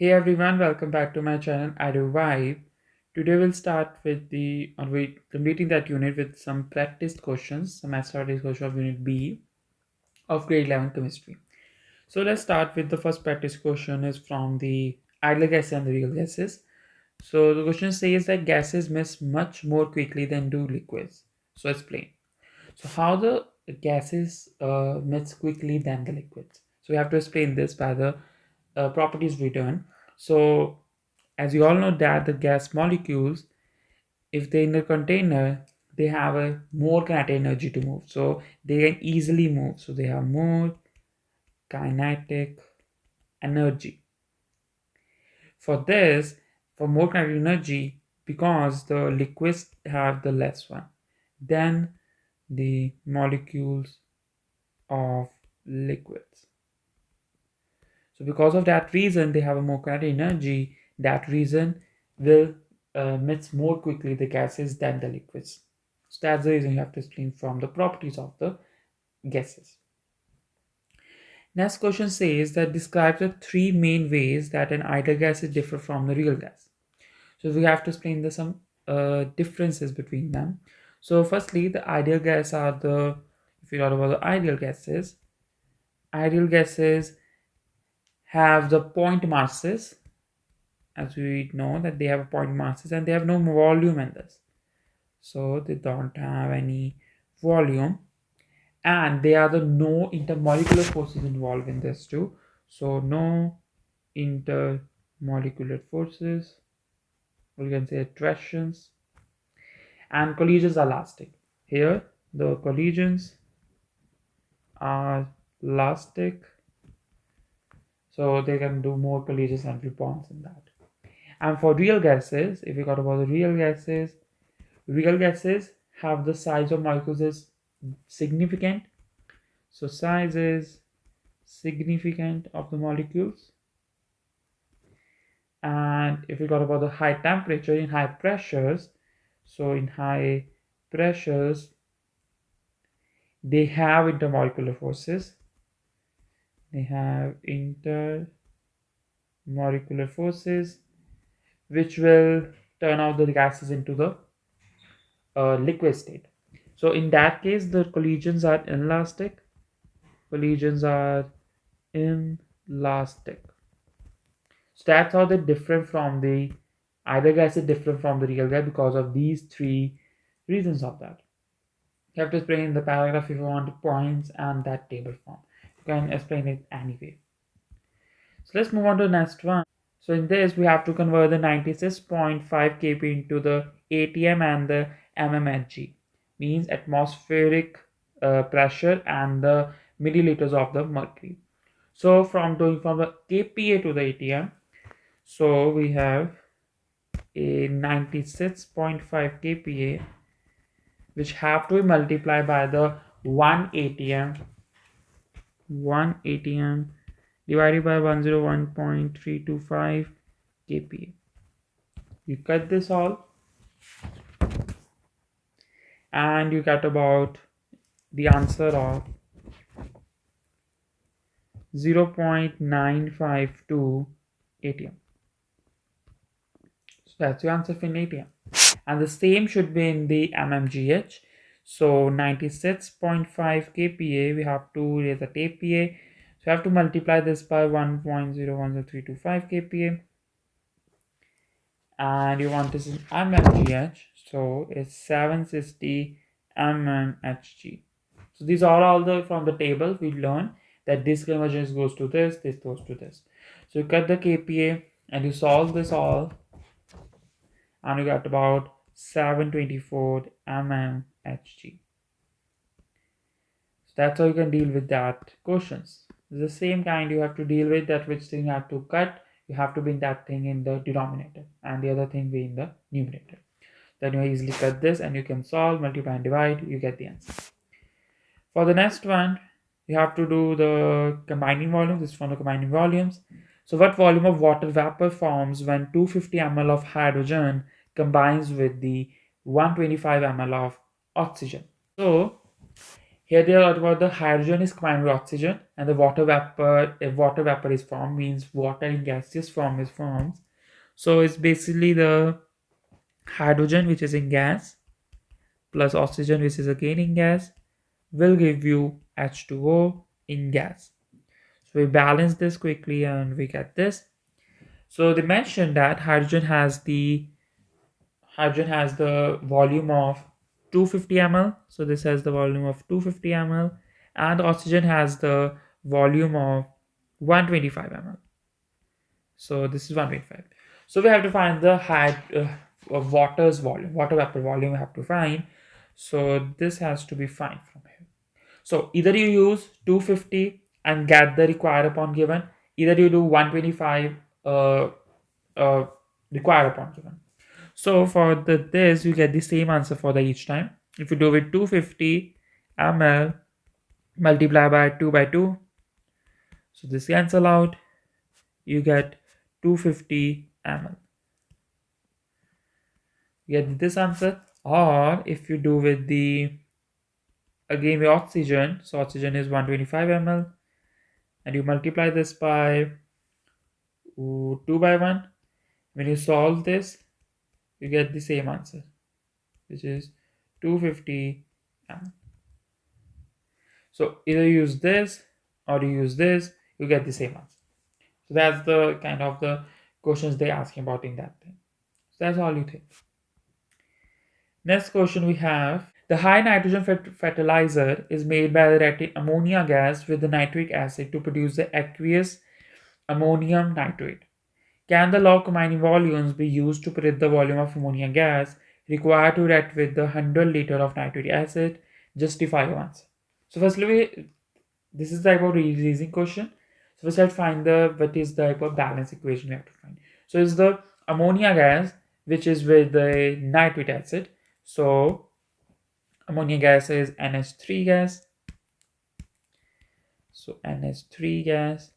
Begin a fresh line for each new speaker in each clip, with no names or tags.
Hey everyone, welcome back to my channel EduVibe. Today we'll start with completing that unit with some practice questions, some practice question of unit B of grade 11 chemistry. So let's start with the first practice question is from the ideal gases and the real gases. So the question says that gases melt much more quickly than do liquids. So explain. So how the gases melt quickly than the liquids. So we have to explain this by the properties written. So as you all know that the gas molecules, if they're in the container, they have a more kinetic energy to move. So they can easily move. So they have more kinetic energy. For this, for more kinetic energy, because the liquids have the less one, then the molecules of liquids. So because of that reason, they have a more kinetic energy. That reason will mix more quickly the gases than the liquids. So that's the reason you have to explain from the properties of the gases. Next question says that describe the three main ways that an ideal gas is different from the real gas. So we have to explain the some differences between them. So firstly, the ideal gas are the, if you talk about the ideal gases have the point masses, as we know that they have a point masses and they have no volume in this. So they don't have any volume, and they are the no intermolecular forces involved in this too. So no intermolecular forces, or you can say attractions, and collisions are elastic. Here the collisions are elastic, so they can do more collisions and bonds in that. And for real gases, if we talk about the real gases have the size of molecules is significant. So size is significant of the molecules. And if we talk about the high temperature, in high pressures, so in high pressures they have intermolecular forces. They have intermolecular forces which will turn out the gases into the liquid state. So in that case, the collisions are inelastic. Collisions are inelastic. So that's how they're different from the either gas is different from the real gas because of these three reasons of that. You have to explain in the paragraph if you want points and that table form. You can explain it anyway. So let's move on to the next one. So in this, we have to convert the 96.5 kp into the ATM and the mmHg, means atmospheric pressure and the milliliters of the mercury. So from the kPa to the ATM, so we have a 96.5 kPa, which have to be multiplied by the 1 ATM divided by 101.325 kPa. You cut this all and you get about the answer of 0.952 ATM. So that's your answer for an ATM. And the same should be in the mmGh. So 96.5 kPa, we have to raise the kPa. So we have to multiply this by 1.010325 kPa. And you want this in mmGh. So it's 760 mmHg. So these are all the from the table we learn that this convergence goes to this goes to this. So you cut the kPa and you solve this all and you got about 724 mmHg. So that's how you can deal with that questions. It's the same kind you have to deal with, that which thing you have to cut, you have to bring that thing in the denominator and the other thing be in the numerator. Then you easily cut this and you can solve, multiply and divide, you get the answer. For the next one, you have to do the combining volumes. This is from the combining volumes. So what volume of water vapor forms when 250 ml of hydrogen combines with the 125 ml of oxygen? So Here they are about the hydrogen is combined with oxygen and the water vapor. If water vapor is formed, means water in gaseous form is formed. So it's basically the hydrogen which is in gas plus oxygen which is again in gas will give you H2O in gas. So we balance this quickly and we get this. So they mentioned that hydrogen has the volume of 250 ml. So this has the volume of 250 ml, and oxygen has the volume of 125 ml. So this is 125. So we have to find the water's volume, water vapor volume. We have to find. So this has to be fine from here. So either you use 250 and get the required upon given, either you do 125 uh, uh, required upon given. So for this, you get the same answer for the each time. If you do with 250 ml multiply by 2 by 2, so this cancel out, you get 250 ml. You get this answer. Or if you do with the again with oxygen, so oxygen is 125 ml, and you multiply this by 2 by 1. When you solve this, you get the same answer, which is 250 ml. So either use this or you use this, you get the same answer. So that's the kind of the questions they asking about in that thing. So that's all you think. Next question we have: the high nitrogen fertilizer is made by reacting ammonia gas with the nitric acid to produce the aqueous ammonium nitrate. Can the law of combining volumes be used to predict the volume of ammonia gas required to react with the 100 liter of nitric acid? Justify your answer. So firstly, this is the type of reasoning question. So first I'll find the what is the type of balance equation we have to find. So it's the ammonia gas which is with the nitric acid. So ammonia gas is NH3 gas. So NH3 gas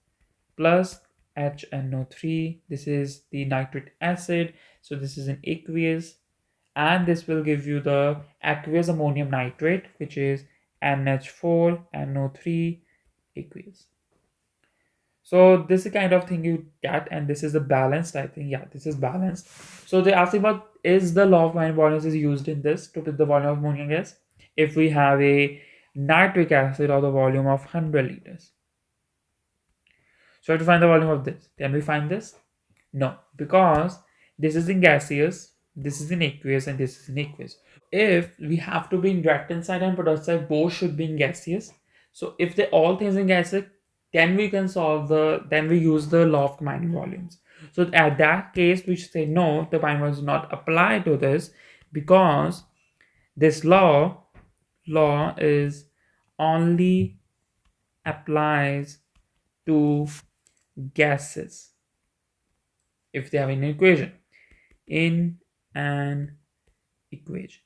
plus HNO3. This is the nitric acid. So this is an aqueous, and this will give you the aqueous ammonium nitrate, which is NH4NO3 aqueous. So this is the kind of thing you get, and this is the balanced. I think yeah, this is balanced. So they ask about is the law of combined volumes is used in this to put the volume of ammonia gas if we have a nitric acid or the volume of 100 liters. So I have to find the volume of this. Can we find this? No, because this is in gaseous, this is in aqueous, and this is in aqueous. If we have to be in reactant side and product side, both should be in gaseous. So if they all things in gaseous, then we can solve then we use the law of combining volumes. So at that case, we should say no, the combining volumes do not apply to this because this law is only applies to gases if they have an equation in an equation,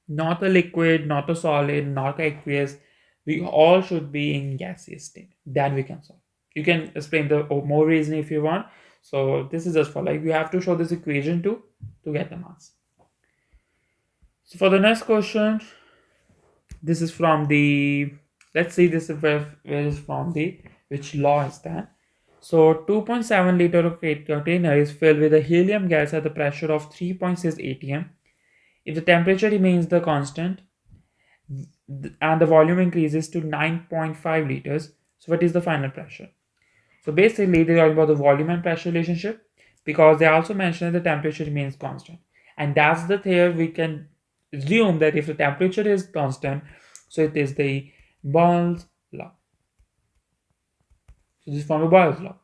not a liquid, not a solid, not aqueous. We all should be in gaseous state. Then we can solve. You can explain the more reasoning if you want. So this is just for like you have to show this equation to get the mass. So for the next question, this is from the, let's see this is where is from the which law is that. So 2.7 liter of container is filled with a helium gas at the pressure of 3.6 atm. If the temperature remains the constant and the volume increases to 9.5 liters, so what is the final pressure? So basically they are about the volume and pressure relationship because they also mention that the temperature remains constant. And that's the theory we can assume that if the temperature is constant, so it is the Boyle's law. So this is from the Boyle's law.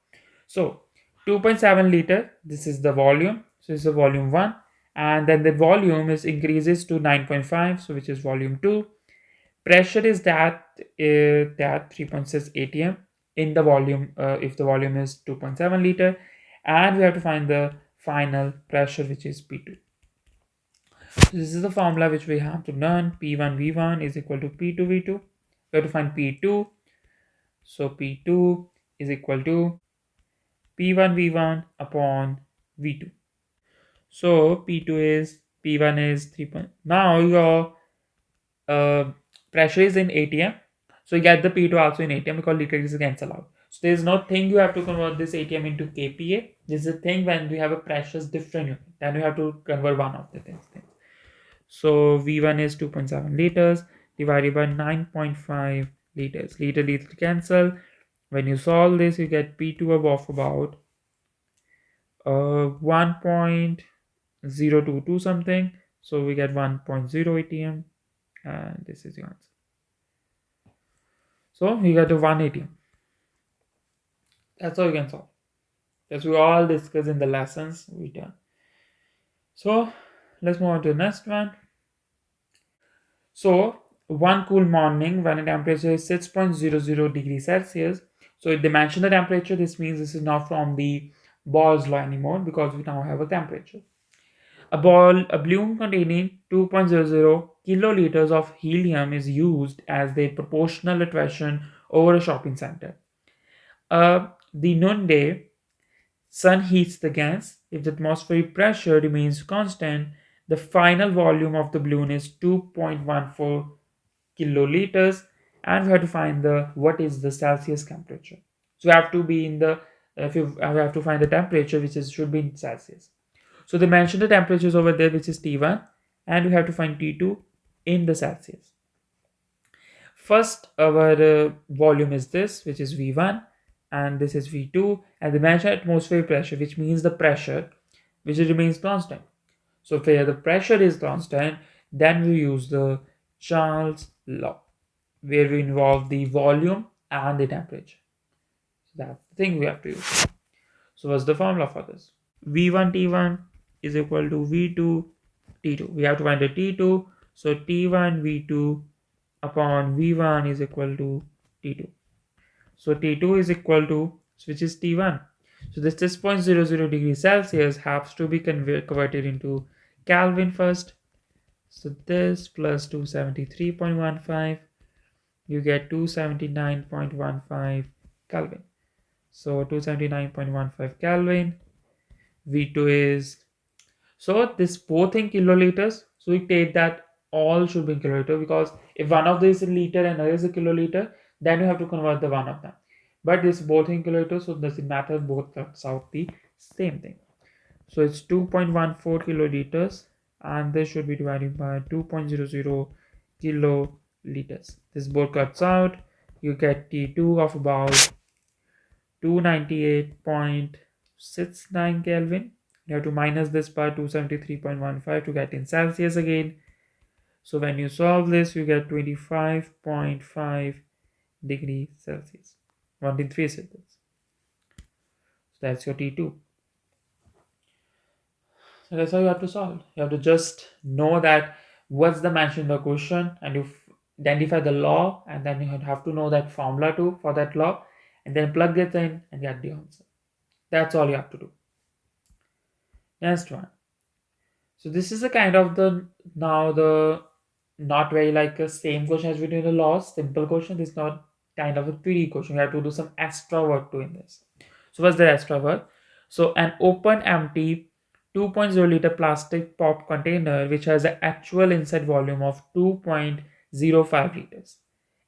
So 2.7 liter, this is the volume. So this is the volume 1. And then the volume is increases to 9.5, so which is volume 2. Pressure is that 3.6 atm in the volume if the volume is 2.7 liter, and we have to find the final pressure which is P2. So this is the formula which we have to learn. P1V1 is equal to P2V2. We have to find P2. So P2 is equal to P1V1 upon V2. So P2 is P1 is 3. Now your pressure is in atm. So you get the P2 also in ATM because liter is cancel out. So there's no thing you have to convert this ATM into kPa. This is a thing when we have a precious different unit. Then you have to convert one of the things. So V1 is 2.7 liters divided by 9.5 liters. Liter cancel. When you solve this, you get P2 of about 1.022 something. So we get 1.0 ATM, and this is the answer. So you get a 1 ATM. That's how you can solve. As we all discussed in the lessons we done. So let's move on to the next one. So one cool morning when the temperature is 6.00 degrees Celsius. So if they mention the temperature, this means this is not from the Bohr's law anymore because we now have a temperature. A balloon containing 2.00 kiloliters of helium is used as the proportional attraction over a shopping center. The noonday sun heats the gas. If the atmospheric pressure remains constant, the final volume of the balloon is 2.14 kiloliters, and we have to find the what is the Celsius temperature. So we have to be in the if you we have to find the temperature which is should be in Celsius. So they mentioned the temperatures over there which is T1, and we have to find T2 in the Celsius. First, our volume is this, which is V1, and this is V2, and they measure atmospheric pressure, which means the pressure, which remains constant. So if the pressure is constant, then we use the Charles law, where we involve the volume and the temperature. So that's the thing we have to use. So what's the formula for this? V1 T1 is equal to V2 T2. We have to find the T2. So T1 V2 upon V1 is equal to T2. So T2 is equal to, which is T1. So this 6.00 degrees Celsius has to be converted into Kelvin first. So this plus 273.15, you get 279.15 Kelvin. So 279.15 Kelvin. V2 is, so this both in kiloliters. So we take that all should be in kiloliter because if one of these is a liter and another is a kiloliter, then you have to convert the one of them. But this both in kiloliter, so doesn't matter, both cuts out the same thing. So it's 2.14 kiloliters, and this should be divided by 2.00 kiloliters. This both cuts out. You get T2 of about 298.69 Kelvin. You have to minus this by 273.15 to get in Celsius again. So when you solve this, you get 25.5 degrees Celsius. 1 in 3 seconds. So that's your T2. So that's how you have to solve. You have to just know that what's the mention in the question, and you identify the law, and then you have to know that formula too for that law, and then plug it in and get the answer. That's all you have to do. Next one. So this is a kind of the now the not very like a same question as we did in the laws, simple question. This is not kind of a 3D question. We have to do some extra work to in this. So what's the extra work? So an open empty 2.0 liter plastic pop container which has an actual inside volume of 2.05 liters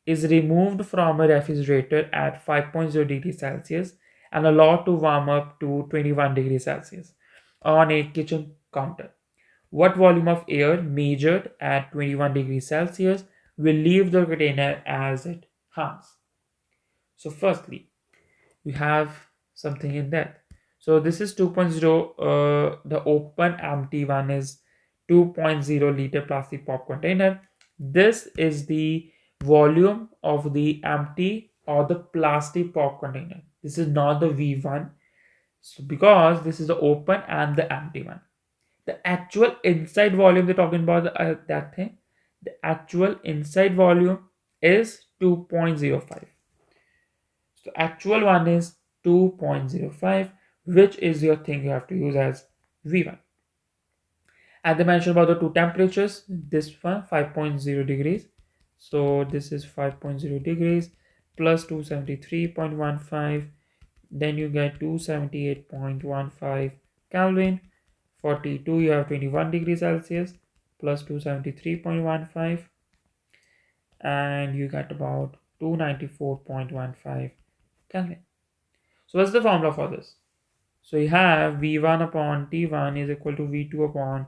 is removed from a refrigerator at 5.0 degrees Celsius and allowed to warm up to 21 degrees Celsius on a kitchen counter. What volume of air measured at 21 degrees Celsius will leave the container as it hums? So firstly, we have something in that. So this is 2.0, the open empty one is 2.0 liter plastic pop container. This is the volume of the empty or the plastic pop container. This is not the V1. So because this is the open and the empty one. The actual inside volume they're talking about that thing. The actual inside volume is 2.05. So actual one is 2.05, which is your thing you have to use as V1. And they mentioned about the two temperatures. This one 5.0 degrees. So this is 5.0 degrees plus 273.15. Then you get 278.15 Kelvin. 42 you have 21 degrees Celsius plus 273.15, and you get about 294.15 Kelvin. So what's the formula for this? So you have V1 upon T1 is equal to V2 upon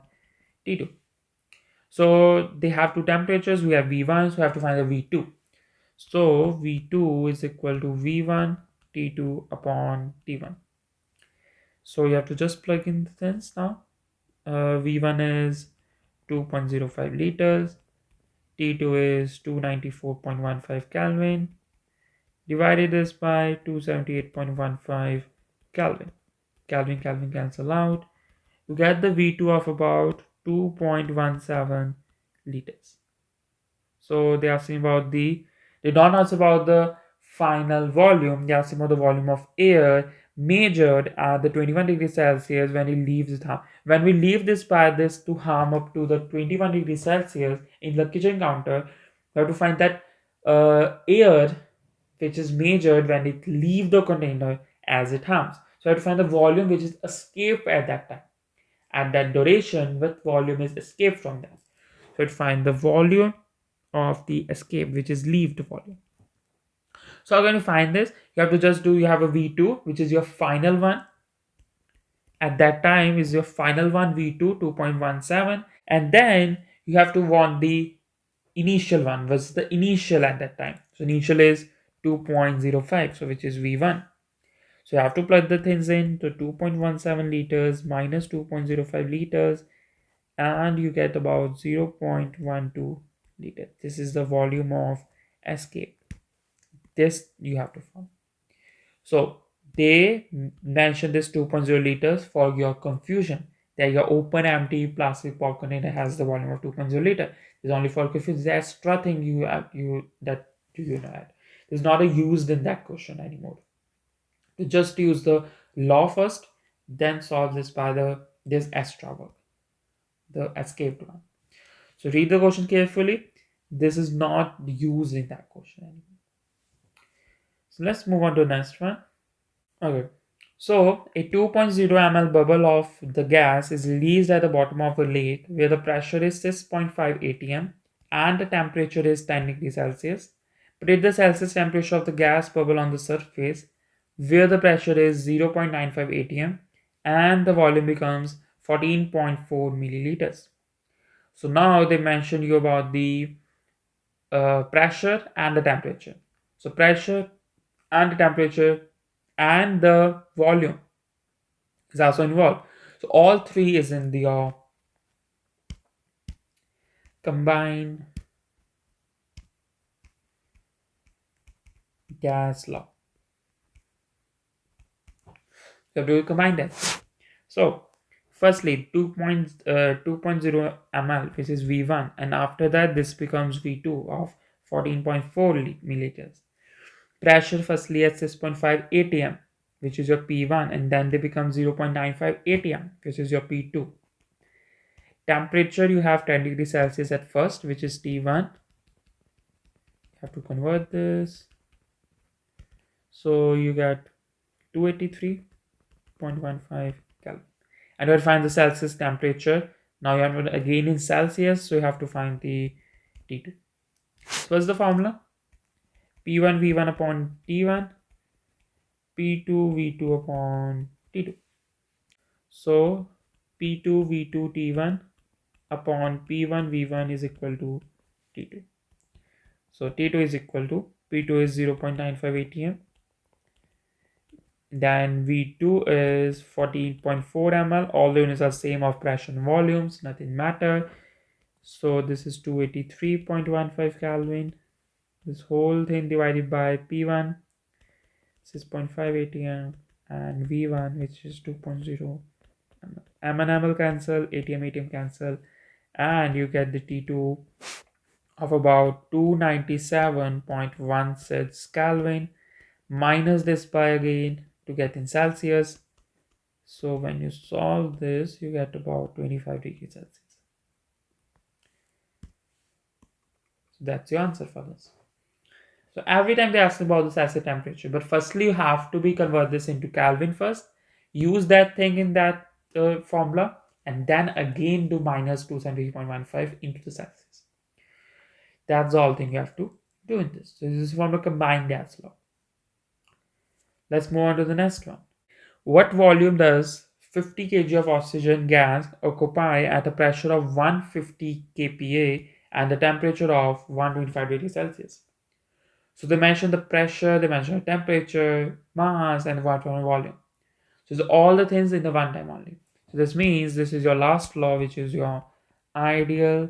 T2. So they have two temperatures. We have V1, so we have to find the V2. So V2 is equal to V1 T2 upon T1. So you have to just plug in the things now. V1 is 2.05 liters. T2 is 294.15 Kelvin. Divided this by 278.15 Kelvin. Kelvin cancel out. You get the V2 of about 2.17 liters. So they are asking about they don't ask about the final volume, they are asking about the volume of air measured at the 21 degrees Celsius when it leaves it. When we leave this by this to harm up to the 21 degrees Celsius in the kitchen counter, we have to find that air which is measured when it leave the container as it harms. So I have to find the volume which is escaped at that time. At that duration, what volume is escaped from that. So it find the volume of the escape, which is leaved volume. So how can you find this? You have to just do, you have a V2, which is your final one. At that time is your final one, V2, 2.17. And then you have to want the initial one, was the initial at that time. So initial is 2.05, so which is V1. So you have to plug the things in to 2.17 liters minus 2.05 liters, and you get about 0.12 liter. This is the volume of escape. This you have to find. So they mention this 2.0 liters for your confusion. That your open empty plastic pop container has the volume of 2.0 liter. It's only for confusion. The extra thing you have, that do you know that is not a used in that question anymore. You just use the law first, then solve this by this extra work, the escaped one. So read the question carefully. This is not used in that question anymore. So let's move on to the next one. Okay. So a 2.0 ml bubble of the gas is released at the bottom of a lake where the pressure is 6.5 atm and the temperature is 10 degrees Celsius. Put the Celsius temperature of the gas bubble on the surface where the pressure is 0.95 atm and the volume becomes 14.4 milliliters. So now they mention you about the pressure and the temperature. So pressure and the temperature and the volume is also involved. So all three is in the combined gas law. So we will combine that. So firstly 2.0 ml, which is V1, and after that this becomes V2 of 14.4 milliliters. Pressure firstly at 6.5 atm, which is your P1, and then they become 0.95 atm, which is your P2. Temperature, you have 10 degrees Celsius at first, which is T1. You have to convert this. So you get 283.15 Kelvin. And we'll find the Celsius temperature. Now you have to again in Celsius, so you have to find the T2. So what's the formula? P1 V1 upon T1, P2 V2 upon T2. So P2 V2 T1 upon P1 V1 is equal to T2. So T2 is equal to P2 is 0.95 atm. Then V2 is 14.4 ml. All the units are same of pressure and volumes, nothing matter. So this is 283.15 Kelvin. This whole thing divided by P1, 6.5 atm, and V1, which is 2.0 ml. M and ml cancel, atm cancel, and you get the T2 of about 297.16 Kelvin. Minus this by again to get in Celsius. So when you solve this, you get about 25 degrees Celsius. So that's your answer for this. So every time they ask about the Celsius temperature, but firstly you have to be convert this into Kelvin first. Use that thing in that formula, and then again do minus 273.15 into the Celsius. That's all thing you have to doing this. So this is from a combined gas law. Let's move on to the next one. What volume does 50 kg of oxygen gas occupy at a pressure of 150 kPa and the temperature of 125 degrees Celsius? So they mention the pressure, they mention the temperature, mass, and volume. So it's all the things in the one time only. So this means this is your last law, which is your ideal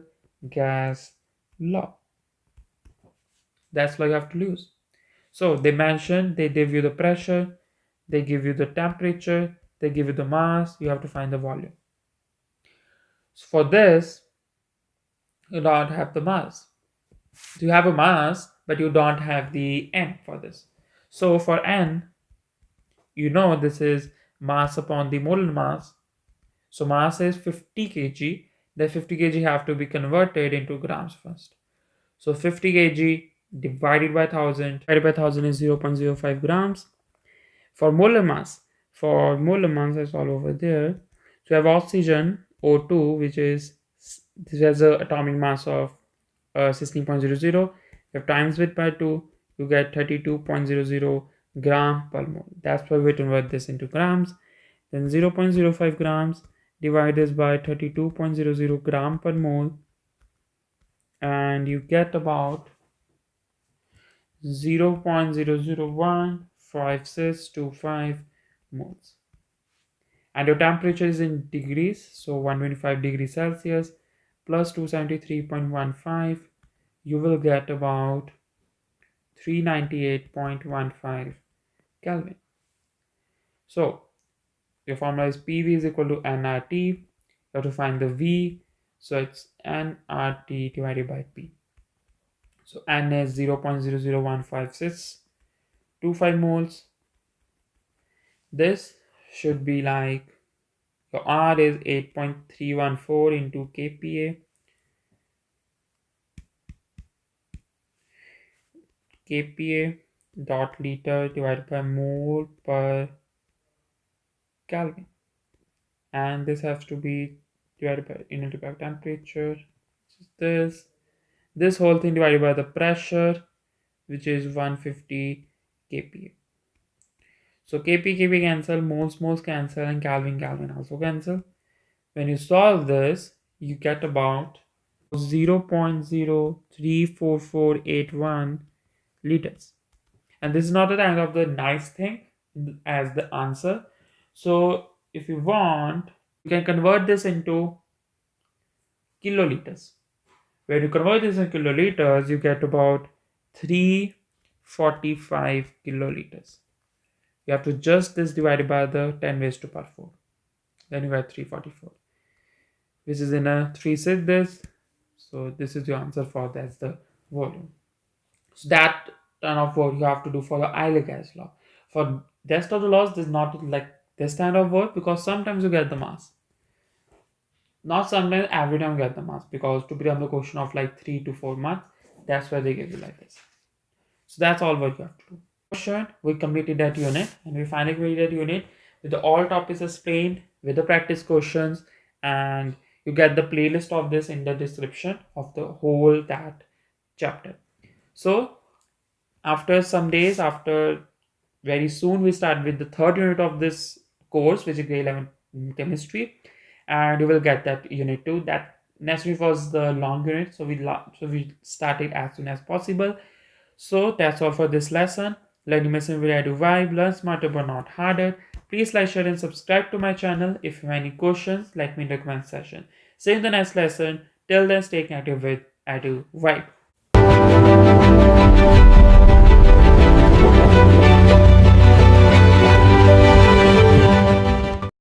gas law. That's why you have to use. So they mention, they give you the pressure, they give you the temperature, they give you the mass, you have to find the volume. So for this, you don't have the mass. So you have a mass, but you don't have the n for this. So for n, you know this is mass upon the molar mass. So mass is 50 kg. The 50 kg have to be converted into grams first. So 50 kg divided by 1000 is 0.05 grams. For molar mass, it's all over there. So you have oxygen O2, which is this has an atomic mass of 16.00. You have times with by 2, you get 32.00 gram per mole. That's why we convert this into grams. Then 0.05 grams divided by 32.00 gram per mole, and you get about 0.0015625 moles. And your temperature is in degrees, so 125 degrees Celsius plus 273.15, you will get about 398.15 Kelvin. So your formula is PV is equal to nRT. You have to find the V, so it's nRT divided by P. So N is 0.0015625 moles. This should be like, your R is 8.314 into kPa. kPa dot liter divided by mole per Kelvin. And this has to be divided by unit by temperature. This whole thing divided by the pressure, which is 150 kPa. So kp cancel, moles cancel, and Kelvin also cancel. When you solve this, you get about 0.034481 liters. And this is not a kind of the nice thing as the answer. So if you want, you can convert this into kiloliters. When you convert this into kiloliters, you get about 345 kiloliters. You have to just this divided by the 10 raised to power 4. Then you get 344. Which is in a 3 sit this. So this is your answer for that's the volume. So that kind of work you have to do for the Euler gas law. For rest of the laws, there's not like this kind of work because sometimes you get the mass. Not sometimes, every time you get the mass, because to be on the question of like 3 to 4 months, that's why they give you like this. So that's all what you have to do. Question, we completed that unit, and we finally completed that unit with the all topics explained, with the practice questions, and you get the playlist of this in the description of the whole that chapter. So after some days, after very soon, we start with the third unit of this course, which is grade 11 chemistry, and you will get that unit 2. That next week was the long unit, so we started as soon as possible. So that's all for this lesson. Learning medicine with EduVibe. Learn smarter but not harder. Please like, share, and subscribe to my channel. If you have any questions, let me in the comment section. See you in the next lesson. Till then, stay connected with EduVibe.